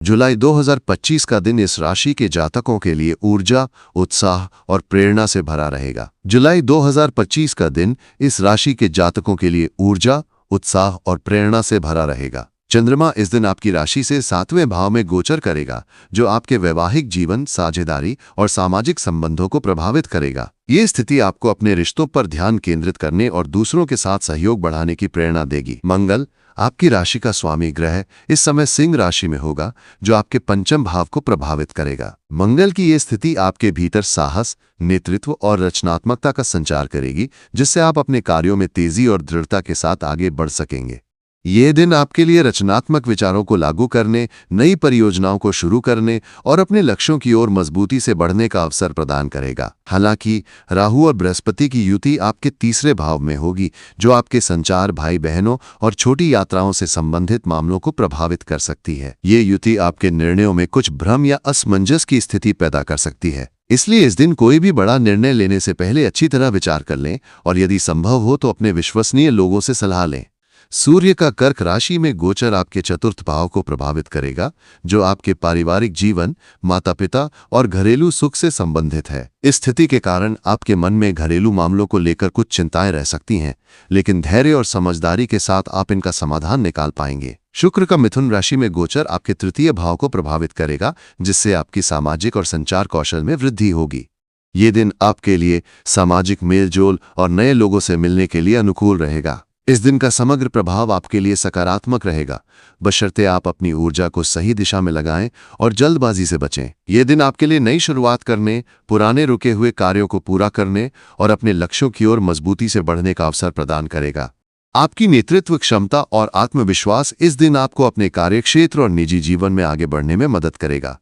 जुलाई 2025 का दिन इस राशि के जातकों के लिए ऊर्जा, उत्साह और प्रेरणा से भरा रहेगा। जुलाई 2025 का दिन इस राशि के जातकों के लिए ऊर्जा, उत्साह और प्रेरणा से भरा रहेगा। चंद्रमा इस दिन आपकी राशि से 7वें भाव में गोचर करेगा, जो आपके वैवाहिक जीवन, साझेदारी और सामाजिक संबंधों को प्रभावित करेगा। ये स्थिति आपको अपने रिश्तों पर ध्यान केंद्रित करने और दूसरों के साथ सहयोग बढ़ाने की प्रेरणा देगी। मंगल, आपकी राशि का स्वामी ग्रह, इस समय सिंह राशि में होगा, जो आपके पंचम भाव को प्रभावित करेगा। मंगल की ये स्थिति आपके भीतर साहस, नेतृत्व और रचनात्मकता का संचार करेगी, जिससे आप अपने कार्यों में तेजी और दृढ़ता के साथ आगे बढ़ सकेंगे। ये दिन आपके लिए रचनात्मक विचारों को लागू करने, नई परियोजनाओं को शुरू करने और अपने लक्ष्यों की ओर मजबूती से बढ़ने का अवसर प्रदान करेगा। हालांकि राहु और बृहस्पति की युति आपके तीसरे भाव में होगी, जो आपके संचार, भाई बहनों और छोटी यात्राओं से संबंधित मामलों को प्रभावित कर सकती है। ये युति आपके निर्णयों में कुछ भ्रम या असमंजस की स्थिति पैदा कर सकती है। इसलिए इस दिन कोई भी बड़ा निर्णय लेने से पहले अच्छी तरह विचार कर लें और यदि संभव हो तो अपने विश्वसनीय लोगों से सलाह लें। सूर्य का कर्क राशि में गोचर आपके चतुर्थ भाव को प्रभावित करेगा, जो आपके पारिवारिक जीवन, माता पिता और घरेलू सुख से संबंधित है। इस स्थिति के कारण आपके मन में घरेलू मामलों को लेकर कुछ चिंताएं रह सकती हैं, लेकिन धैर्य और समझदारी के साथ आप इनका समाधान निकाल पाएंगे। शुक्र का मिथुन राशि में गोचर आपके तृतीय भाव को प्रभावित करेगा, जिससे आपकी सामाजिक और संचार कौशल में वृद्धि होगी। ये दिन आपके लिए सामाजिक मेलजोल और नए लोगों से मिलने के लिए अनुकूल रहेगा। इस दिन का समग्र प्रभाव आपके लिए सकारात्मक रहेगा, बशर्ते आप अपनी ऊर्जा को सही दिशा में लगाएं और जल्दबाजी से बचें। ये दिन आपके लिए नई शुरुआत करने, पुराने रुके हुए कार्यों को पूरा करने और अपने लक्ष्यों की ओर मजबूती से बढ़ने का अवसर प्रदान करेगा। आपकी नेतृत्व क्षमता और आत्मविश्वास इस दिन आपको अपने कार्यक्षेत्र और निजी जीवन में आगे बढ़ने में मदद करेगा।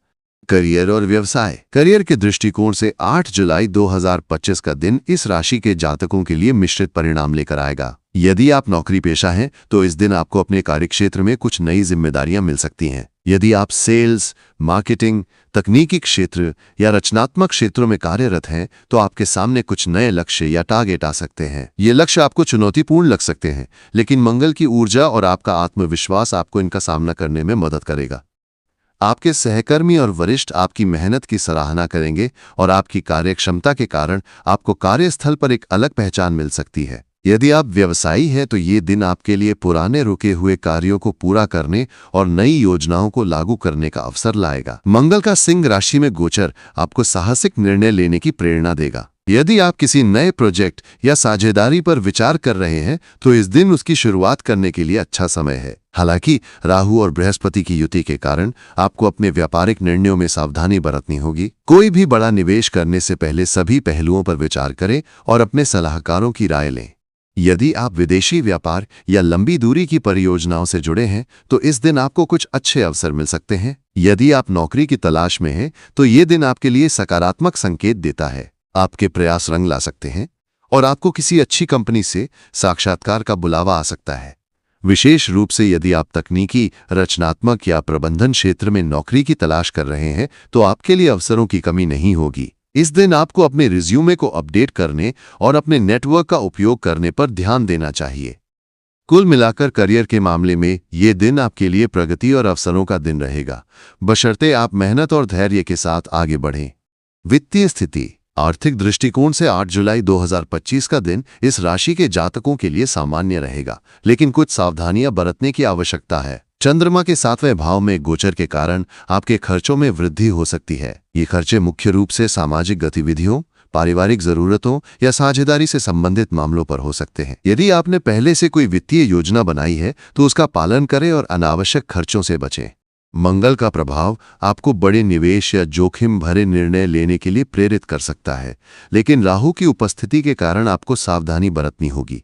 करियर और व्यवसाय। करियर के दृष्टिकोण से 8 जुलाई 2025 का दिन इस राशि के जातकों के लिए मिश्रित परिणाम लेकर आएगा। यदि आप नौकरी पेशा हैं तो इस दिन आपको अपने कार्यक्षेत्र में कुछ नई जिम्मेदारियां मिल सकती हैं। यदि आप सेल्स, मार्केटिंग, तकनीकी क्षेत्र या रचनात्मक क्षेत्रों में कार्यरत हैं तो आपके सामने कुछ नए लक्ष्य या टारगेट आ सकते हैं। ये लक्ष्य आपको चुनौतीपूर्ण लग सकते हैं, लेकिन मंगल की ऊर्जा और आपका आत्मविश्वास आपको इनका सामना करने में मदद करेगा। आपके सहकर्मी और वरिष्ठ आपकी मेहनत की सराहना करेंगे और आपकी कार्यक्षमता के कारण आपको कार्यस्थल पर एक अलग पहचान मिल सकती है। यदि आप व्यवसायी हैं तो ये दिन आपके लिए पुराने रुके हुए कार्यों को पूरा करने और नई योजनाओं को लागू करने का अवसर लाएगा। मंगल का सिंह राशि में गोचर आपको साहसिक निर्णय लेने की प्रेरणा देगा। यदि आप किसी नए प्रोजेक्ट या साझेदारी पर विचार कर रहे हैं तो इस दिन उसकी शुरुआत करने के लिए अच्छा समय है। हालांकि राहु और बृहस्पति की युति के कारण आपको अपने व्यापारिक निर्णयों में सावधानी बरतनी होगी। कोई भी बड़ा निवेश करने से पहले सभी पहलुओं पर विचार करें और अपने सलाहकारों की राय लें। यदि आप विदेशी व्यापार या लंबी दूरी की परियोजनाओं से जुड़े हैं तो इस दिन आपको कुछ अच्छे अवसर मिल सकते हैं। यदि आप नौकरी की तलाश में हैं तो ये दिन आपके लिए सकारात्मक संकेत देता है। आपके प्रयास रंग ला सकते हैं और आपको किसी अच्छी कंपनी से साक्षात्कार का बुलावा आ सकता है। विशेष रूप से यदि आप तकनीकी, रचनात्मक या प्रबंधन क्षेत्र में नौकरी की तलाश कर रहे हैं तो आपके लिए अवसरों की कमी नहीं होगी। इस दिन आपको अपने रिज्यूमे को अपडेट करने और अपने नेटवर्क का उपयोग करने पर ध्यान देना चाहिए। कुल मिलाकर करियर के मामले में ये दिन आपके लिए प्रगति और अवसरों का दिन रहेगा, बशर्ते आप मेहनत और धैर्य के साथ आगे बढ़ें। वित्तीय स्थिति। आर्थिक दृष्टिकोण से 8 जुलाई 2025 का दिन इस राशि के जातकों के लिए सामान्य रहेगा, लेकिन कुछ सावधानियां बरतने की आवश्यकता है। चंद्रमा के 7वें भाव में गोचर के कारण आपके खर्चों में वृद्धि हो सकती है। ये खर्चे मुख्य रूप से सामाजिक गतिविधियों, पारिवारिक जरूरतों या साझेदारी से संबंधित मामलों पर हो सकते हैं। यदि आपने पहले से कोई वित्तीय योजना बनाई है तो उसका पालन करें और अनावश्यक खर्चों से बचें। मंगल का प्रभाव आपको बड़े निवेश या जोखिम भरे निर्णय लेने के लिए प्रेरित कर सकता है, लेकिन राहु की उपस्थिति के कारण आपको सावधानी बरतनी होगी।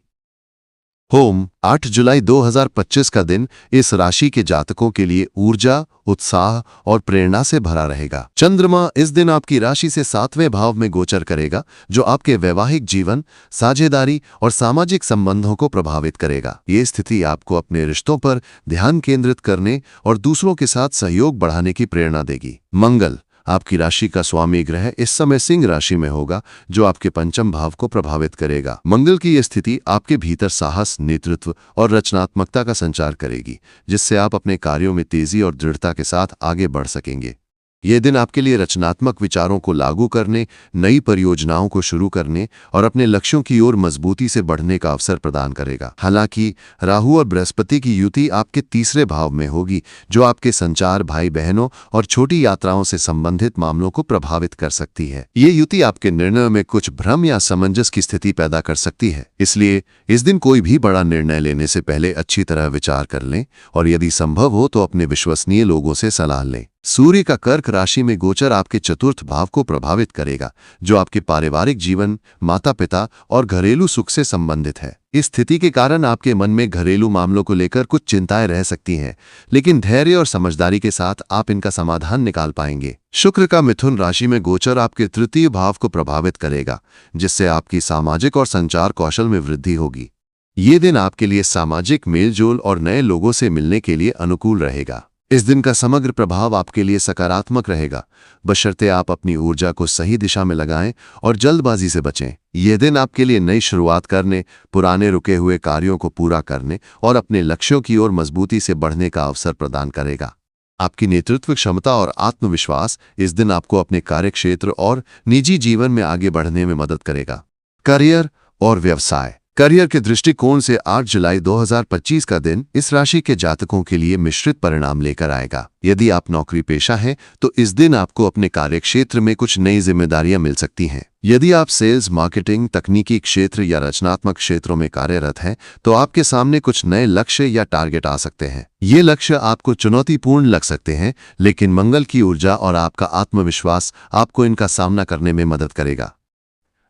होम। 8 जुलाई 2025 का दिन इस राशि के जातकों के लिए ऊर्जा, उत्साह और प्रेरणा से भरा रहेगा। चंद्रमा इस दिन आपकी राशि से 7वें भाव में गोचर करेगा, जो आपके वैवाहिक जीवन, साझेदारी और सामाजिक संबंधों को प्रभावित करेगा। ये स्थिति आपको अपने रिश्तों पर ध्यान केंद्रित करने और दूसरों के साथ सहयोग बढ़ाने की प्रेरणा देगी। मंगल। आपकी राशि का स्वामी ग्रह इस समय सिंह राशि में होगा, जो आपके पंचम भाव को प्रभावित करेगा। मंगल की यह स्थिति आपके भीतर साहस, नेतृत्व और रचनात्मकता का संचार करेगी, जिससे आप अपने कार्यों में तेजी और दृढ़ता के साथ आगे बढ़ सकेंगे। यह दिन आपके लिए रचनात्मक विचारों को लागू करने, नई परियोजनाओं को शुरू करने और अपने लक्ष्यों की ओर मजबूती से बढ़ने का अवसर प्रदान करेगा। हालांकि राहु और बृहस्पति की युति आपके तीसरे भाव में होगी, जो आपके संचार, भाई बहनों और छोटी यात्राओं से संबंधित मामलों को प्रभावित कर सकती है। ये युति आपके निर्णय में कुछ भ्रम या असमंजस की स्थिति पैदा कर सकती है, इसलिए इस दिन कोई भी बड़ा निर्णय लेने से पहले अच्छी तरह विचार कर लें और यदि संभव हो तो अपने विश्वसनीय लोगों से सलाह लें। सूर्य का कर्क राशि में गोचर आपके चतुर्थ भाव को प्रभावित करेगा, जो आपके पारिवारिक जीवन, माता पिता और घरेलू सुख से संबंधित है। इस स्थिति के कारण आपके मन में घरेलू मामलों को लेकर कुछ चिंताएं रह सकती हैं, लेकिन धैर्य और समझदारी के साथ आप इनका समाधान निकाल पाएंगे। शुक्र का मिथुन राशि में गोचर आपके तृतीय भाव को प्रभावित करेगा, जिससे आपकी सामाजिक और संचार कौशल में वृद्धि होगी। ये दिन आपके लिए सामाजिक मेलजोल और नए लोगों से मिलने के लिए अनुकूल रहेगा। इस दिन का समग्र प्रभाव आपके लिए सकारात्मक रहेगा, बशर्ते आप अपनी ऊर्जा को सही दिशा में लगाएं और जल्दबाजी से बचें। यह दिन आपके लिए नई शुरुआत करने, पुराने रुके हुए कार्यों को पूरा करने और अपने लक्ष्यों की ओर मजबूती से बढ़ने का अवसर प्रदान करेगा। आपकी नेतृत्व क्षमता और आत्मविश्वास इस दिन आपको अपने कार्यक्षेत्र और निजी जीवन में आगे बढ़ने में मदद करेगा। करियर और व्यवसाय। करियर के दृष्टिकोण से 8 जुलाई 2025 का दिन इस राशि के जातकों के लिए मिश्रित परिणाम लेकर आएगा। यदि आप नौकरी पेशा हैं, तो इस दिन आपको अपने कार्यक्षेत्र में कुछ नई जिम्मेदारियां मिल सकती हैं। यदि आप सेल्स, मार्केटिंग, तकनीकी क्षेत्र या रचनात्मक क्षेत्रों में कार्यरत हैं, तो आपके सामने कुछ नए लक्ष्य या टारगेट आ सकते हैं। ये लक्ष्य आपको चुनौतीपूर्ण लग सकते हैं, लेकिन मंगल की ऊर्जा और आपका आत्मविश्वास आपको इनका सामना करने में मदद करेगा।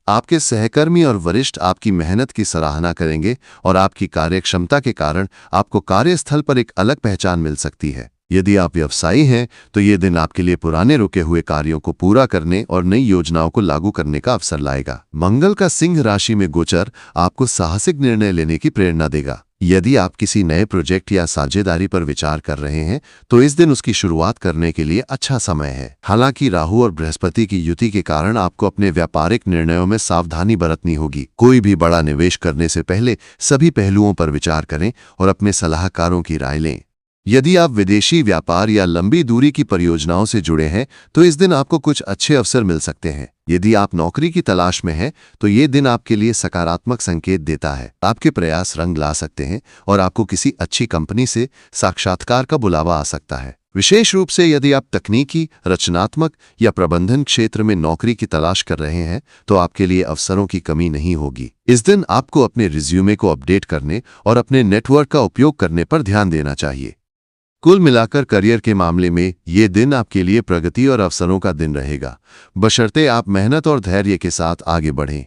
आपके सहकर्मी और वरिष्ठ आपकी मेहनत की सराहना करेंगे और आपकी कार्यक्षमता के कारण आपको कार्यस्थल पर एक अलग पहचान मिल सकती है। यदि आप व्यवसायी हैं, तो ये दिन आपके लिए पुराने रुके हुए कार्यों को पूरा करने और नई योजनाओं को लागू करने का अवसर लाएगा। मंगल का सिंह राशि में गोचर आपको साहसिक निर्णय लेने की प्रेरणा देगा। यदि आप किसी नए प्रोजेक्ट या साझेदारी पर विचार कर रहे हैं, तो इस दिन उसकी शुरुआत करने के लिए अच्छा समय है। हालांकि राहु और बृहस्पति की युति के कारण आपको अपने व्यापारिक निर्णयों में सावधानी बरतनी होगी। कोई भी बड़ा निवेश करने से पहले सभी पहलुओं पर विचार करें और अपने सलाहकारों की राय लें। यदि आप विदेशी व्यापार या लंबी दूरी की परियोजनाओं से जुड़े हैं, तो इस दिन आपको कुछ अच्छे अवसर मिल सकते हैं। यदि आप नौकरी की तलाश में हैं, तो ये दिन आपके लिए सकारात्मक संकेत देता है। आपके प्रयास रंग ला सकते हैं और आपको किसी अच्छी कंपनी से साक्षात्कार का बुलावा आ सकता है। विशेष रूप से यदि आप तकनीकी, रचनात्मक या प्रबंधन क्षेत्र में नौकरी की तलाश कर रहे हैं, तो आपके लिए अवसरों की कमी नहीं होगी। इस दिन आपको अपने रिज्यूमे को अपडेट करने और अपने नेटवर्क का उपयोग करने पर ध्यान देना चाहिए। कुल मिलाकर करियर के मामले में ये दिन आपके लिए प्रगति और अवसरों का दिन रहेगा, बशर्ते आप मेहनत और धैर्य के साथ आगे बढ़ें।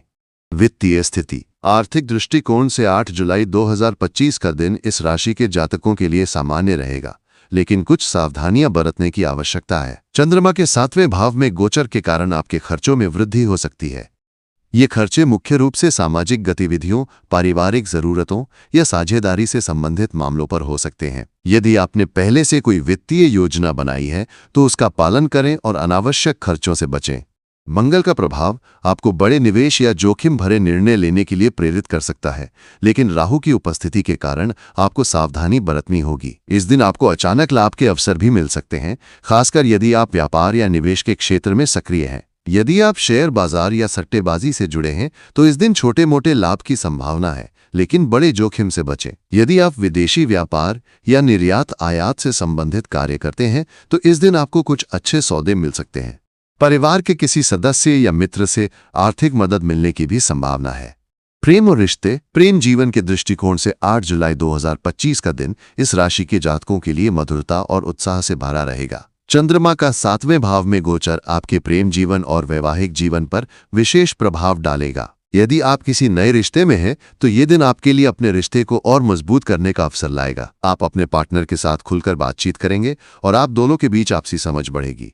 वित्तीय स्थिति। आर्थिक दृष्टिकोण से 8 जुलाई 2025 का दिन इस राशि के जातकों के लिए सामान्य रहेगा, लेकिन कुछ सावधानियां बरतने की आवश्यकता है। चंद्रमा के 7वें भाव में गोचर के कारण आपके खर्चों में वृद्धि हो सकती है। ये खर्चे मुख्य रूप से सामाजिक गतिविधियों, पारिवारिक जरूरतों या साझेदारी से संबंधित मामलों पर हो सकते हैं। यदि आपने पहले से कोई वित्तीय योजना बनाई है, तो उसका पालन करें और अनावश्यक खर्चों से बचें। मंगल का प्रभाव आपको बड़े निवेश या जोखिम भरे निर्णय लेने के लिए प्रेरित कर सकता है, लेकिन राहु की उपस्थिति के कारण आपको सावधानी बरतनी होगी। इस दिन आपको अचानक लाभ के अवसर भी मिल सकते हैं, खासकर यदि आप व्यापार या निवेश के क्षेत्र में सक्रिय हैं। यदि आप शेयर बाजार या सट्टेबाजी से जुड़े हैं, तो इस दिन छोटे मोटे लाभ की संभावना है, लेकिन बड़े जोखिम से बचें। यदि आप विदेशी व्यापार या निर्यात आयात से संबंधित कार्य करते हैं, तो इस दिन आपको कुछ अच्छे सौदे मिल सकते हैं। परिवार के किसी सदस्य या मित्र से आर्थिक मदद मिलने की भी संभावना है। प्रेम और रिश्ते। प्रेम जीवन के दृष्टिकोण से 8 जुलाई 2025 का दिन इस राशि के जातकों के लिए मधुरता और उत्साह से भरा रहेगा। चंद्रमा का 7वें भाव में गोचर आपके प्रेम जीवन और वैवाहिक जीवन पर विशेष प्रभाव डालेगा। यदि आप किसी नए रिश्ते में हैं, तो ये दिन आपके लिए अपने रिश्ते को और मजबूत करने का अवसर लाएगा। आप अपने पार्टनर के साथ खुलकर बातचीत करेंगे और आप दोनों के बीच आपसी समझ बढ़ेगी।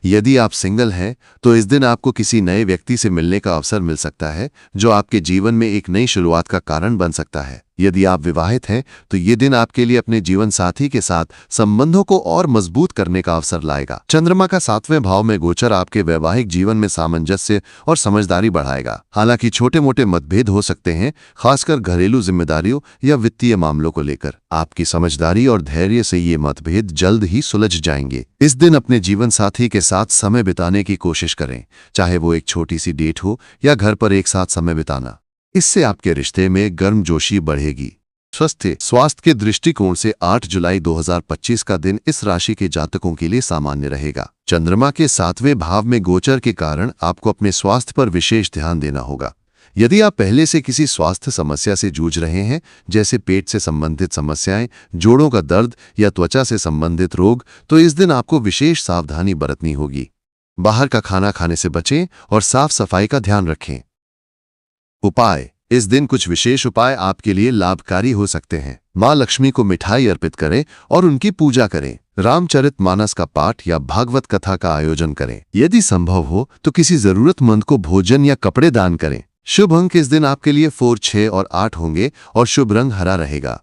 यदि आप सिंगल हैं, तो इस दिन आपको किसी नए व्यक्ति से मिलने का अवसर मिल सकता है, जो आपके जीवन में एक नई शुरुआत का कारण बन सकता है। यदि आप विवाहित हैं तो ये दिन आपके लिए अपने जीवन साथी के साथ संबंधों को और मजबूत करने का अवसर लाएगा। चंद्रमा का 7वें भाव में गोचर आपके वैवाहिक जीवन में सामंजस्य और समझदारी बढ़ाएगा। हालांकि छोटे मोटे मतभेद हो सकते हैं, खासकर घरेलू जिम्मेदारियों या वित्तीय मामलों को लेकर। आपकी समझदारी और धैर्य से ये मतभेद जल्द ही सुलझ जाएंगे। इस दिन अपने जीवन साथी के साथ समय बिताने की कोशिश करें, चाहे वो एक छोटी सी डेट हो या घर पर एक साथ समय बिताना। इससे आपके रिश्ते में गर्मजोशी बढ़ेगी। स्वास्थ्य के दृष्टिकोण से 8 जुलाई 2025 का दिन इस राशि के जातकों के लिए सामान्य रहेगा। चंद्रमा के 7वें भाव में गोचर के कारण आपको अपने स्वास्थ्य पर विशेष ध्यान देना होगा। यदि आप पहले से किसी स्वास्थ्य समस्या से जूझ रहे हैं, जैसे पेट से संबंधित समस्याएं, जोड़ों का दर्द या त्वचा से संबंधित रोग, तो इस दिन आपको विशेष सावधानी बरतनी होगी। बाहर का खाना खाने से बचें और साफ सफाई का ध्यान रखें। उपाय: इस दिन कुछ विशेष उपाय आपके लिए लाभकारी हो सकते हैं। मां लक्ष्मी को मिठाई अर्पित करें और उनकी पूजा करें। रामचरितमानस का पाठ या भागवत कथा का आयोजन करें। यदि संभव हो तो किसी जरूरतमंद को भोजन या कपड़े दान करें। शुभ अंक इस दिन आपके लिए 4, 6 और 8 होंगे और शुभ रंग हरा रहेगा।